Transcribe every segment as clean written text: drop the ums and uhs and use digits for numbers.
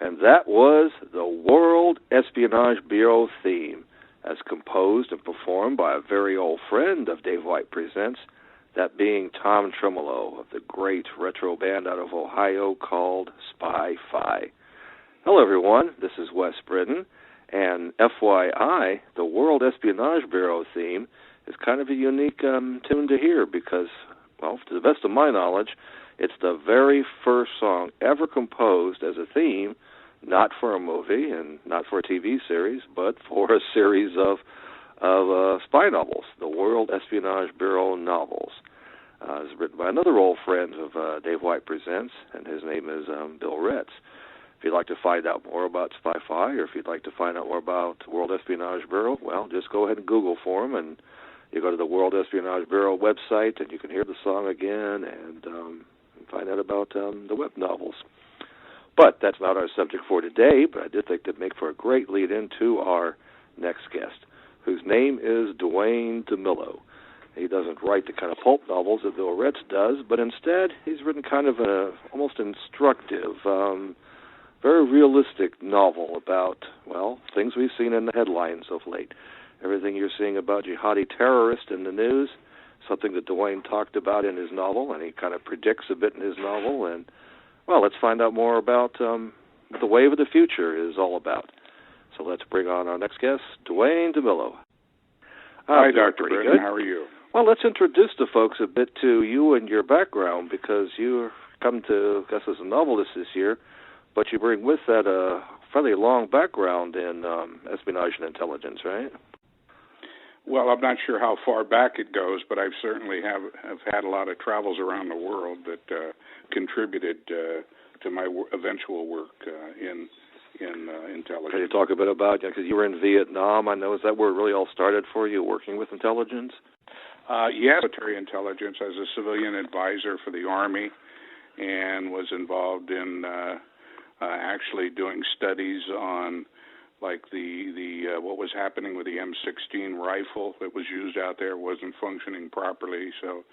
And that was the World Espionage Bureau theme, as composed and performed by a very old friend of Dave White Presents, that being Tom Tremolo of the great retro band out of Ohio called Spy-Fi. Hello, everyone. This is Wes Britton, and FYI, the World Espionage Bureau theme is kind of a unique tune to hear because, well, to the best of my knowledge, it's the very first song ever composed as a theme, not for a movie and not for a TV series, but for a series of spy novels, the World Espionage Bureau novels. It's written by another old friend of Dave White Presents, and his name is Bill Retz. If you'd like to find out more about Spy-Fi, or if you'd like to find out more about the World Espionage Bureau, well, just go ahead and Google for him, and you go to the World Espionage Bureau website, and you can hear the song again and find out about the web novels. But that's not our subject for today, but I did think that'd make for a great lead into our next guest, whose name is Duane DeMello. He doesn't write the kind of pulp novels that Bill Retz does, but instead he's written kind of an almost instructive, very realistic novel about, well, things we've seen in the headlines of late. Everything you're seeing about jihadi terrorists in the news, something that Duane talked about in his novel, and he kind of predicts a bit in his novel. And, well, let's find out more about what the wave of the future is all about. So let's bring on our next guest, Duane DeMello. Hi, Dr. Britton. How are you? Well, let's introduce the folks a bit to you and your background, because you come to us as a novelist this year, but you bring with that a fairly long background in espionage and intelligence, right? Well, I'm not sure how far back it goes, but I certainly have had a lot of travels around the world that contributed to my eventual work in intelligence. Can you talk a bit about, because you were in Vietnam, I know, is that where it really all started for you, working with intelligence? Yes, military intelligence as a civilian advisor for the Army, and was involved in actually doing studies on like the what was happening with the M16 rifle that was used out there. Wasn't functioning properly, so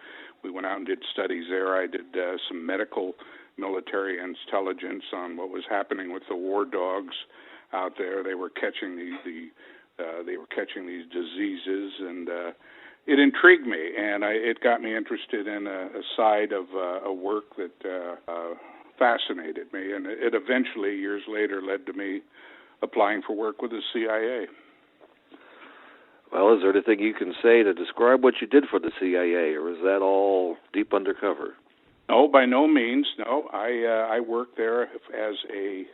we went out and did studies there. I did some medical military intelligence on what was happening with the war dogs out there. They were catching these diseases, and it intrigued me, and it got me interested in a side of a work that fascinated me, and it eventually, years later, led to me applying for work with the CIA. Well, is there anything you can say to describe what you did for the CIA, or is that all deep undercover? No, by no means. No, I worked there as a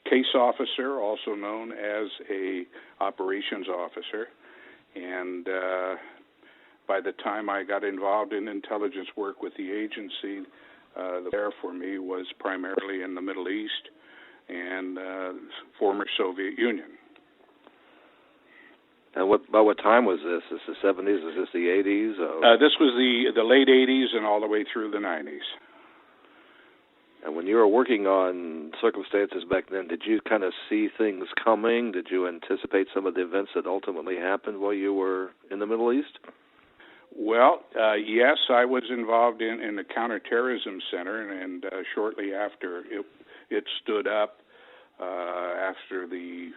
case officer, also known as a operations officer, and by the time I got involved in intelligence work with the agency, the there for me was primarily in the Middle East and former Soviet Union. And about what time was this? Is this the 70s? Is this the 80s? This was the late 80s and all the way through the 90s. And when you were working on circumstances back then, did you kind of see things coming? Did you anticipate some of the events that ultimately happened while you were in the Middle East? Well, yes, I was involved in the Counterterrorism Center, and shortly after it stood up, after the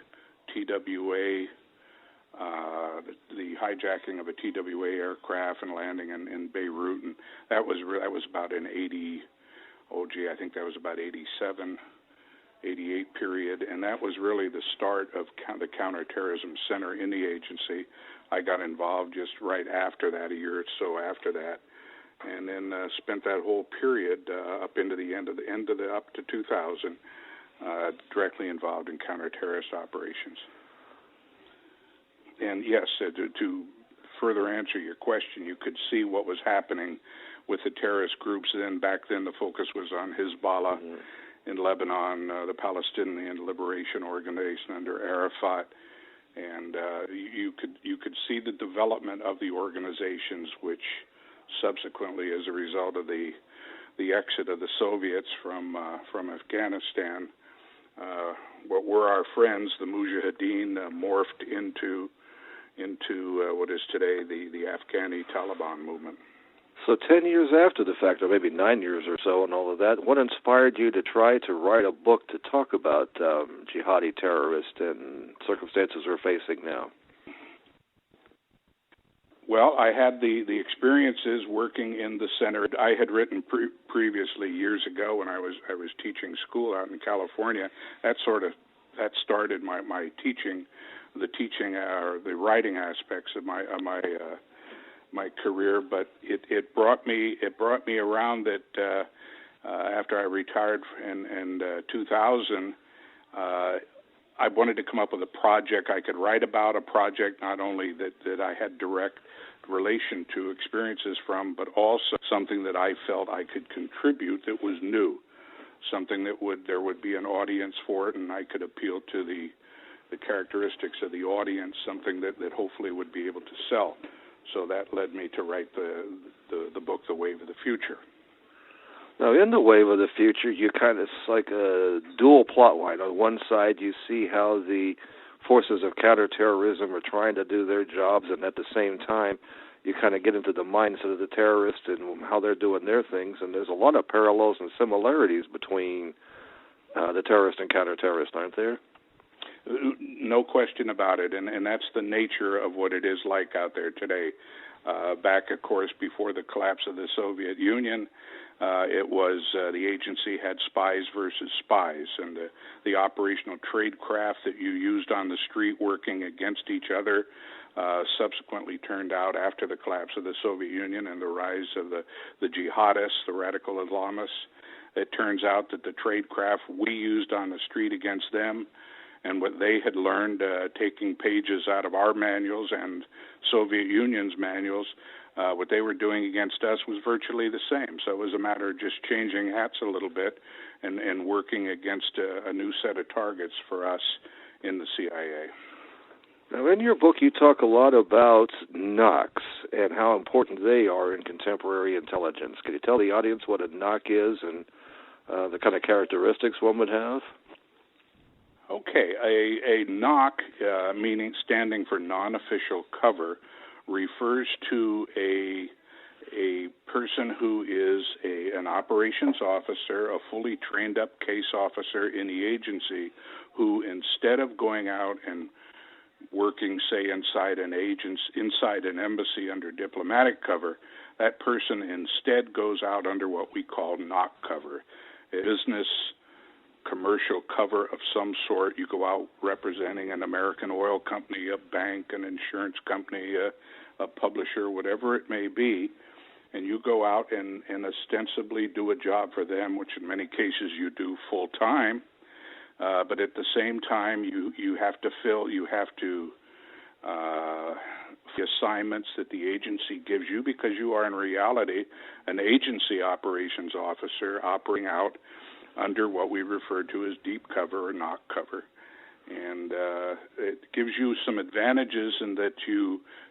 TWA, the hijacking of a TWA aircraft and landing in Beirut, and that was about in 80. I think that was about 87, 88 period, and that was really the start of the Counterterrorism Center in the agency. I got involved just right after that, a year or so after that, and then spent that whole period up into the end of the up to 2000, directly involved in counter-terrorist operations. And yes, to further answer your question, you could see what was happening with the terrorist groups. Then back then, the focus was on Hezbollah in Lebanon, the Palestinian Liberation Organization under Arafat. And you could see the development of the organizations, which subsequently, as a result of the exit of the Soviets from Afghanistan, what were our friends, the Mujahideen, morphed into what is today the Afghani Taliban movement. So 10 years after the fact, or maybe 9 years or so and all of that, what inspired you to try to write a book to talk about jihadi terrorists and circumstances we're facing now? Well, I had the experiences working in the center. I had written previously years ago when I was teaching school out in California. That started my teaching, or the writing aspects of my career. But it brought me around that after I retired in 2000. I wanted to come up with a project I could write about, a project not only that I had direct relation to, experiences from, but also something that I felt I could contribute that was new, something that there would be an audience for it, and I could appeal to the characteristics of the audience, something that hopefully would be able to sell. So that led me to write the book, The Wave of the Future. Now, in The Wave of the Future, it's like a dual plot line. On one side, you see how the forces of counterterrorism are trying to do their jobs, and at the same time, you kind of get into the mindset of the terrorists and how they're doing their things, and there's a lot of parallels and similarities between the terrorist and counter-terrorist, aren't there? No question about it, and that's the nature of what it is like out there today. Back, of course, before the collapse of the Soviet Union, it was the agency had spies versus spies, and the operational tradecraft that you used on the street working against each other subsequently turned out after the collapse of the Soviet Union and the rise of the jihadists, the radical Islamists. It turns out that the tradecraft we used on the street against them and what they had learned taking pages out of our manuals and Soviet Union's manuals, what they were doing against us was virtually the same. So it was a matter of just changing hats a little bit and working against a new set of targets for us in the CIA. Now, in your book, you talk a lot about NOCs and how important they are in contemporary intelligence. Can you tell the audience what a NOC is and the kind of characteristics one would have? Okay, a NOC, meaning standing for non-official cover, refers to a person who is an operations officer, a fully trained up case officer in the agency, who instead of going out and working, say, inside an embassy under diplomatic cover, that person instead goes out under what we call NOC cover, a business commercial cover of some sort. You go out representing an American oil company, a bank, an insurance company, a publisher, whatever it may be, and you go out and ostensibly do a job for them, which in many cases you do full time. But at the same time, you have to fill the assignments that the agency gives you, because you are in reality an agency operations officer operating out under what we refer to as deep cover or NOC cover. And it gives you some advantages in that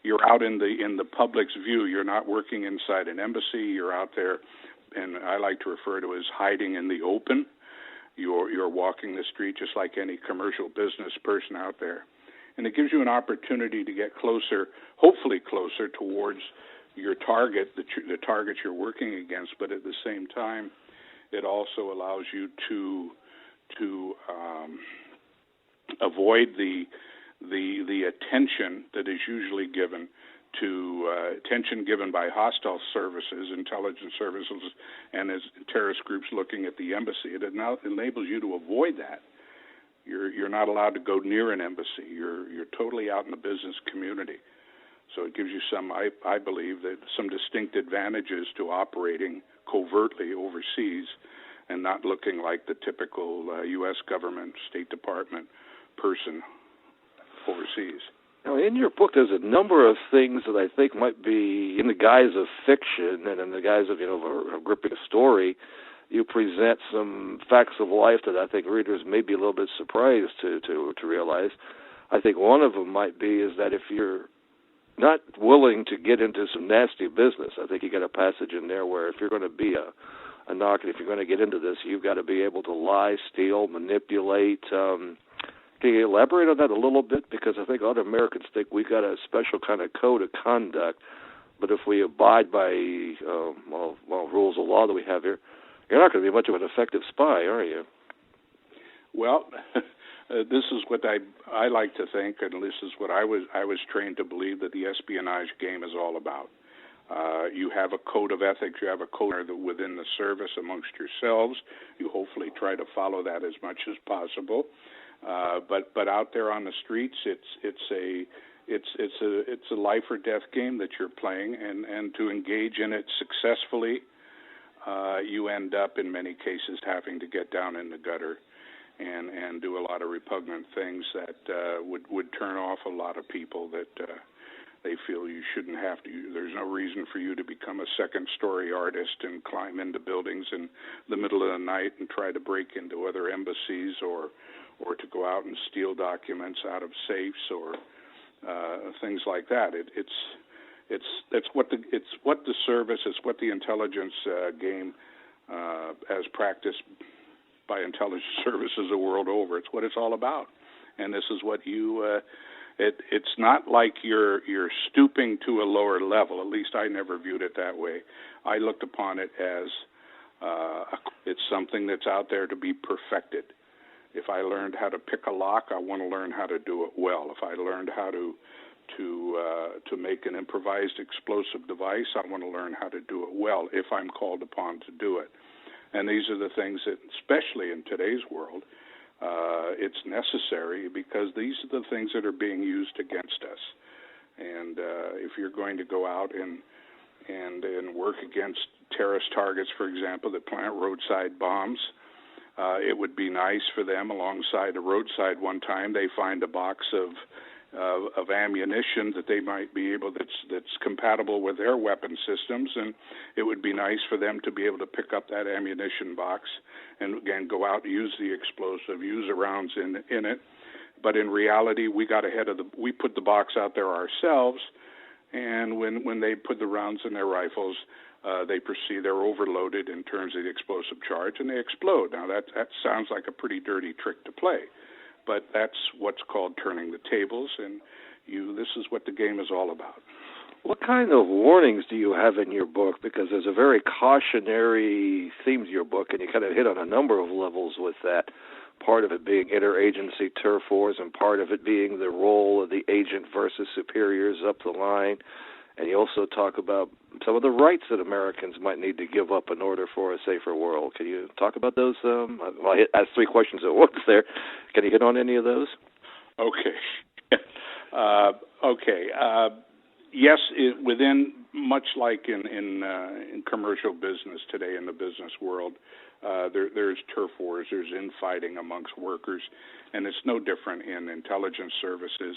you're out in the public's view. You're not working inside an embassy. You're out there, and I like to refer to as hiding in the open. You're walking the street just like any commercial business person out there. And it gives you an opportunity to get closer, hopefully closer towards your target, the target you're working against, but at the same time, it also allows you to avoid the attention that is usually given attention given by hostile services, intelligence services, and as terrorist groups looking at the embassy. It now enables you to avoid that. You're not allowed to go near an embassy. You're totally out in the business community. So it gives you I believe that some distinct advantages to operating covertly overseas and not looking like the typical U.S. government, State Department person overseas. Now, in your book, there's a number of things that I think might be in the guise of fiction and in the guise of, a gripping story. You present some facts of life that I think readers may be a little bit surprised to realize. I think one of them might be is that if you're not willing to get into some nasty business, I think you got a passage in there where if you're going to be a NOC and if you're going to get into this, you've got to be able to lie, steal, manipulate. Can you elaborate on that a little bit? Because I think other Americans think we've got a special kind of code of conduct But if we abide by rules of law that we have here, you're not going to be much of an effective spy, are you? Well, this is what I like to think, and this is what I was trained to believe, that the espionage game is all about. You have a code of ethics, you have a code within the service amongst yourselves. You hopefully try to follow that as much as possible. But out there on the streets, it's a life or death game that you're playing, and to engage in it successfully, you end up in many cases having to get down in the gutter and do a lot of repugnant things that would turn off a lot of people that they feel you shouldn't have to. There's no reason for you to become a second-story artist and climb into buildings in the middle of the night and try to break into other embassies or to go out and steal documents out of safes or things like that. It's what the service, it's what the intelligence game as practiced by intelligence services the world over. It's what it's all about, and this is what you. It's not like you're stooping to a lower level. At least I never viewed it that way. I looked upon it as it's something that's out there to be perfected. If I learned how to pick a lock, I want to learn how to do it well. If I learned how to make an improvised explosive device, I want to learn how to do it well if I'm called upon to do it. And these are the things that, especially in today's world, it's necessary, because these are the things that are being used against us. And if you're going to go out and work against terrorist targets, for example, that plant roadside bombs, it would be nice for them, alongside a roadside one time, they find a box of ammunition that they might be able, that's compatible with their weapon systems, and it would be nice for them to be able to pick up that ammunition box and again go out and use the explosive, use the rounds in it. But in reality, we got ahead of we put the box out there ourselves, and when they put the rounds in their rifles, they perceive they're overloaded in terms of the explosive charge, and they explode. Now that sounds like a pretty dirty trick to play, but that's what's called turning the tables, and this is what the game is all about. What kind of warnings do you have in your book? Because there's a very cautionary theme to your book, and you kind of hit on a number of levels with that. Part of it being interagency turf wars, and part of it being the role of the agent versus superiors up the line. And you also talk about some of the rights that Americans might need to give up in order for a safer world. Can you talk about those? I asked three questions at once there. Can you hit on any of those? Okay. Yes, within, much like in commercial business today, in the business world, there's turf wars, there's infighting amongst workers, and it's no different in intelligence services,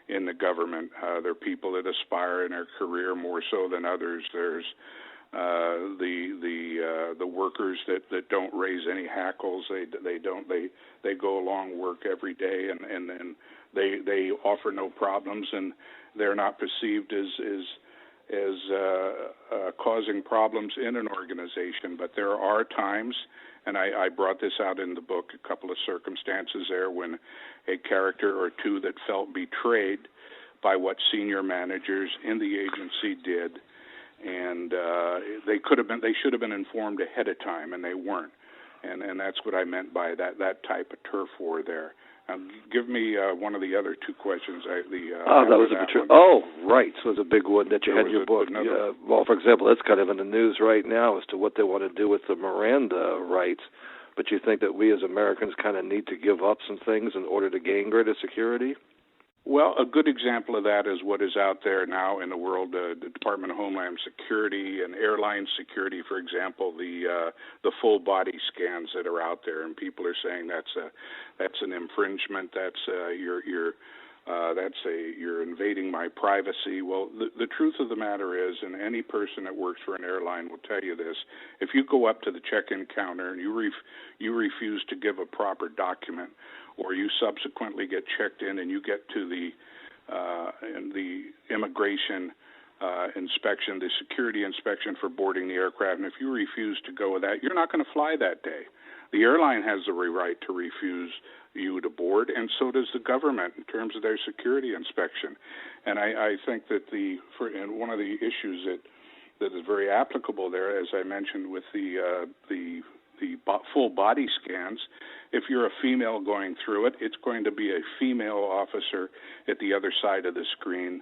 in the government. There are people that aspire in their career more so than others. There's the workers that don't raise any hackles. They go along, work every day, and then they offer no problems, and they're not perceived as causing problems in an organization. But there are times, and I brought this out in the book, a couple of circumstances there when a character or two that felt betrayed by what senior managers in the agency did, and they should have been informed ahead of time, and they weren't. And that's what I meant by that type of turf war there. Give me one of the other two questions. That was right. So it was a big one that you had in your book. Well, for example, that's kind of in the news right now as to what they want to do with the Miranda rights. But you think that we as Americans kind of need to give up some things in order to gain greater security? Well, a good example of that is what is out there now in the world, the Department of Homeland Security and airline security, for example, the full body scans that are out there, and people are saying that's an infringement. You're invading my privacy. Well, the truth of the matter is, and any person that works for an airline will tell you this, if you go up to the check-in counter and you refuse to give a proper document, or you subsequently get checked in and you get to the immigration inspection, the security inspection for boarding the aircraft. And if you refuse to go with that, you're not going to fly that day. The airline has the right to refuse you to board, and so does the government in terms of their security inspection. And I think that and one of the issues that is very applicable there, as I mentioned with the full body scans, if you're a female going through it, it's going to be a female officer at the other side of the screen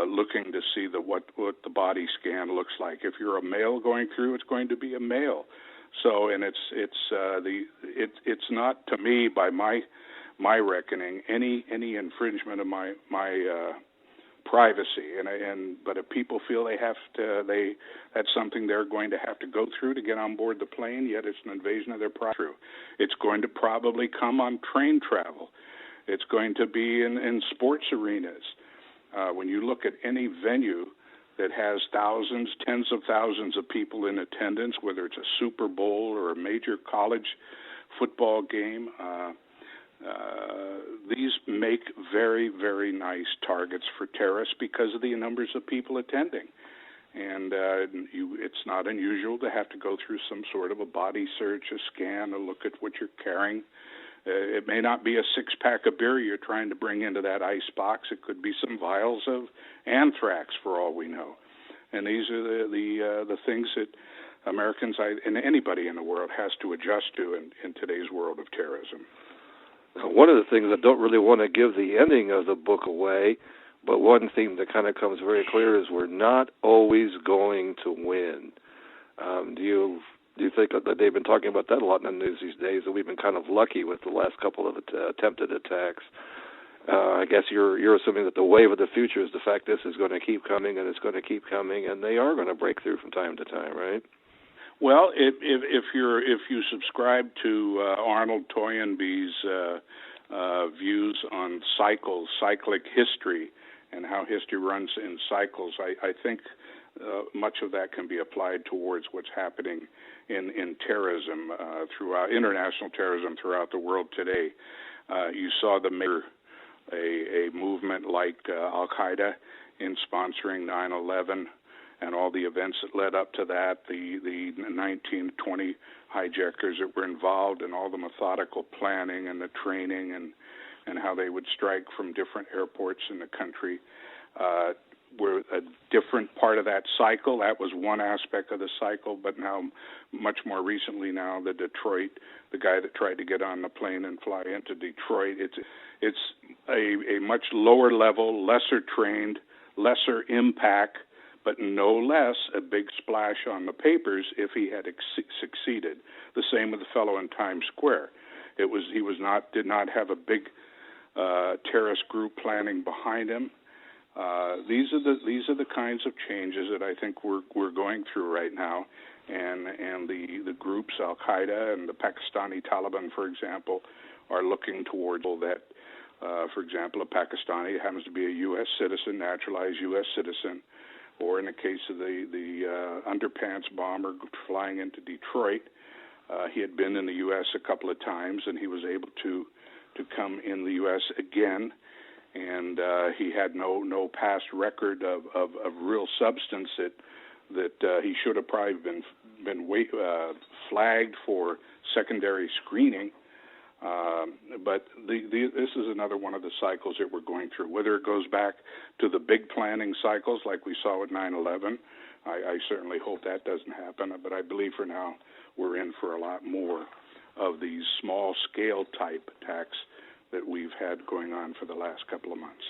looking to see what the body scan looks like. If you're a male going through, it's going to be a male. So, and it's not, to me, by my reckoning, any infringement of my privacy. But if people feel that's something they're going to have to go through to get on board the plane, yet it's an invasion of their privacy. It's going to probably come on train travel. It's going to be in sports arenas. When you look at any venue that has thousands, tens of thousands of people in attendance, whether it's a Super Bowl or a major college football game, these make very, very nice targets for terrorists because of the numbers of people attending. And it's not unusual to have to go through some sort of a body search, a scan, a look at what you're carrying. It may not be a six-pack of beer you're trying to bring into that ice box. It could be some vials of anthrax, for all we know. And these are the things that Americans and anybody in the world has to adjust to in today's world of terrorism. One of the things I don't really want to give the ending of the book away, but one theme that kind of comes very clear is we're not always going to win. Do you think that they've been talking about that a lot in the news these days, that we've been kind of lucky with the last couple of attempted attacks? I guess you're assuming that the wave of the future is the fact this is going to keep coming and it's going to keep coming, and they are going to break through from time to time, right? Well, if you subscribe to Arnold Toynbee's views on cyclic history, and how history runs in cycles, I think much of that can be applied towards what's happening in terrorism throughout international terrorism throughout the world today. You saw a movement like Al-Qaeda in sponsoring 9/11 and all the events that led up to that, the 19, 20 hijackers that were involved, and all the methodical planning and the training and how they would strike from different airports in the country. Were a different part of that cycle. That was one aspect of the cycle, but now, much more recently now, the guy that tried to get on the plane and fly into Detroit, it's a much lower level, lesser trained, lesser impact, but no less a big splash on the papers if he had succeeded. The same with the fellow in Times Square. Did not have a big terrorist group planning behind him. These are the kinds of changes that I think we're going through right now, and the groups Al Qaeda and the Pakistani Taliban, for example, are looking towards that. For example, a Pakistani happens to be a U.S. citizen, naturalized U.S. citizen, or in the case of the underpants bomber flying into Detroit, he had been in the U.S. a couple of times, and he was able to come in the U.S. again. And he had no past record of real substance that he should have probably been flagged for secondary screening. But this is another one of the cycles that we're going through. Whether it goes back to the big planning cycles like we saw with 9/11, I certainly hope that doesn't happen. But I believe for now we're in for a lot more of these small-scale type attacks that we've had going on for the last couple of months.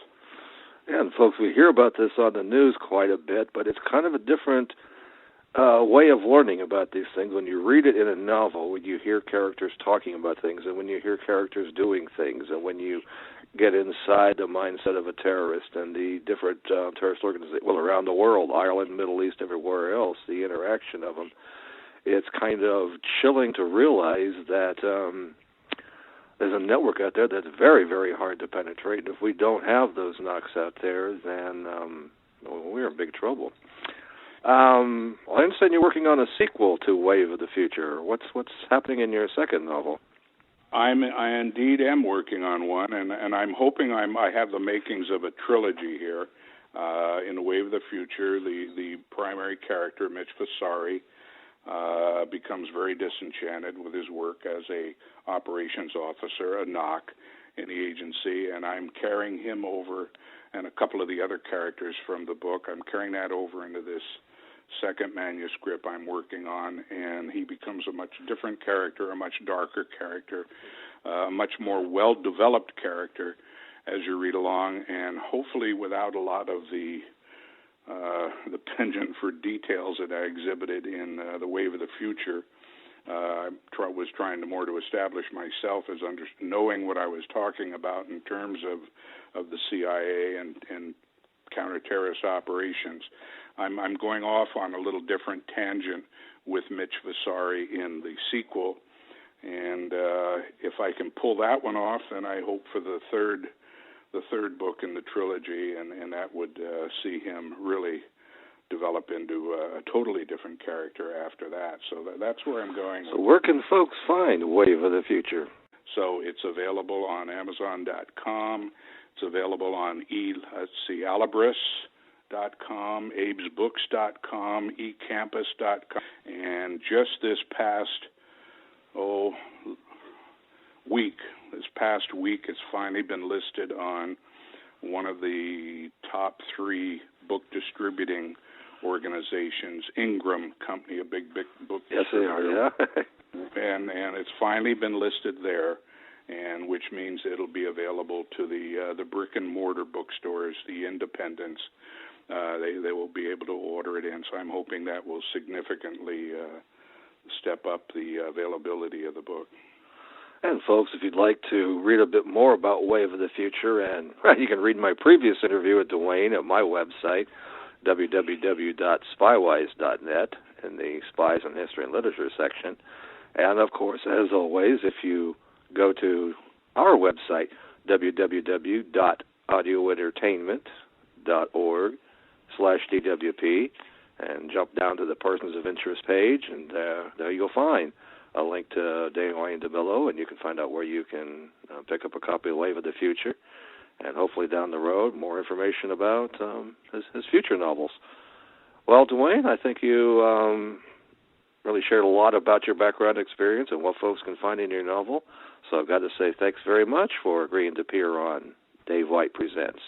Yeah, and folks, we hear about this on the news quite a bit, but it's kind of a different way of learning about these things. When you read it in a novel, when you hear characters talking about things, and when you hear characters doing things, and when you get inside the mindset of a terrorist and the different terrorist organizations, around the world, Ireland, Middle East, everywhere else, the interaction of them, it's kind of chilling to realize that there's a network out there that's very, very hard to penetrate. And if we don't have those knocks out there, then we're in big trouble. I understand you're working on a sequel to Wave of the Future. What's happening in your second novel? I indeed am working on one, and I'm hoping I have the makings of a trilogy here. In A Wave of the Future, the primary character, Mitch Vasari, becomes very disenchanted with his work as a operations officer, a NOC in the agency, and I'm carrying him over, and a couple of the other characters from the book, I'm carrying that over into this second manuscript I'm working on, and he becomes a much different character, a much darker character, a much more well-developed character as you read along, and hopefully without a lot of the penchant for details that I exhibited in The Wave of the Future. I was trying to establish myself as knowing what I was talking about in terms of the CIA and counter-terrorist operations. I'm going off on a little different tangent with Mitch Vasari in the sequel, and if I can pull that one off, then I hope for the third book in the trilogy, and that would see him really develop into a totally different character after that. So that's where I'm going. So where can folks find Wave of the Future? So it's available on Amazon.com. It's available on Alibris.com, abesbooks.com, ecampus.com, and just this past week, it's finally been listed on one of the top 3 book distributing organizations, Ingram Company, a big book yes, distributor. Yes, they are, yeah. and it's finally been listed there, and which means it'll be available to the brick and mortar bookstores, the independents. They will be able to order it in, so I'm hoping that will significantly step up the availability of the book. And folks, if you'd like to read a bit more about Wave of the Future, and you can read my previous interview with Duane at my website, www.spywise.net, in the Spies on History and Literature section. And, of course, as always, if you go to our website, www.audioentertainment.org/DWP, and jump down to the Persons of Interest page, and there you'll find a link to Duane DeMello, and you can find out where you can pick up a copy of Wave of the Future, and hopefully down the road, more information about his future novels. Well, Duane, I think you really shared a lot about your background experience and what folks can find in your novel, so I've got to say thanks very much for agreeing to appear on Dave White Presents.